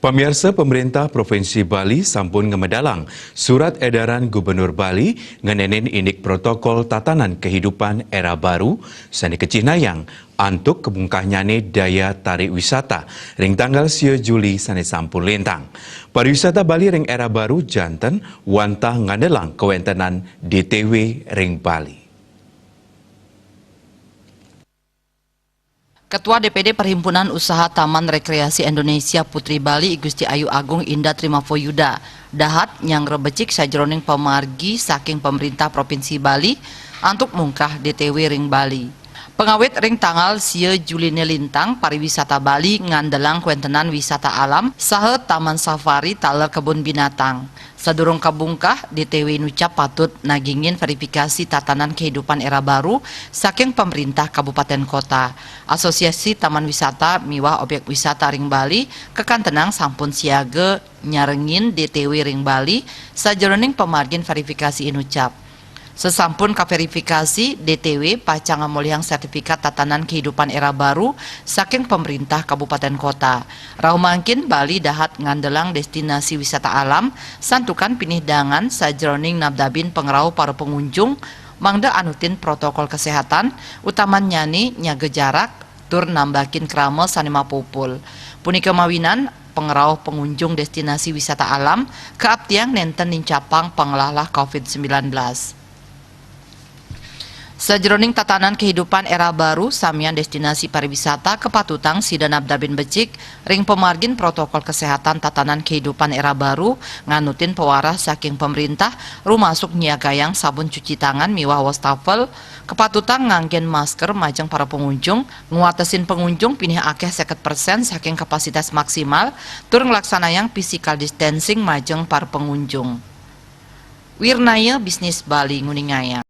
Pemirsa, pemerintah Provinsi Bali sampun ngemedalang surat edaran Gubernur Bali ngenenin indik protokol tatanan kehidupan era baru sani kecinayang antuk kebungkahnyane daya tarik wisata ring tanggal 10 Juli sani sampun lintang. Pariwisata Bali ring era baru janten wantah ngadelang kewentenan DTW ring Bali. Ketua DPD Perhimpunan Usaha Taman Rekreasi Indonesia Putri Bali Gusti Ayu Agung Indah Trimafoyuda dahat yang rebecik sajroning pemargi saking pemerintah Provinsi Bali antuk mungkah DTW ring Bali. Pengawet ring tanggal 10 Juli lintang pariwisata Bali ngandelang kuentenan wisata alam saha taman safari taler kebun binatang. Sadurung kabungkah DTW nucap patut nagingin verifikasi tatanan kehidupan era baru saking pemerintah kabupaten kota. Asosiasi Taman Wisata miwah objek wisata ring Bali kekantenang sampun siaga nyarengin DTW ring Bali sajroning pemargin verifikasi inucap. Sesampun kaverifikasi DTW pacang ngamuliang sertifikat tatanan kehidupan era baru saking pemerintah kabupaten kota. Rahumangkin Bali dahat ngandelang destinasi wisata alam santukan pinih dangan sajroning nabdabin pengerau para pengunjung mangda anutin protokol kesehatan utaman nyani nyaga jarak tur nambakin krama sanima pupul. Punika mawinan pengerau pengunjung destinasi wisata alam keaptiang nenten nincapang pengelalah COVID-19. Sajroning tatanan kehidupan era baru samian destinasi pariwisata kepatutang sida nabdabin becik ring pemargin protokol kesehatan tatanan kehidupan era baru nganutin pewarah saking pemerintah rumasuk nyiagayang sabun cuci tangan miwah wastafel kepatutang nganggen masker majeng para pengunjung nguatesin pengunjung pinih akeh 50% saking kapasitas maksimal tur ngelaksanayang physical distancing majeng para pengunjung. Wirnaya Bisnis Bali nguningaya.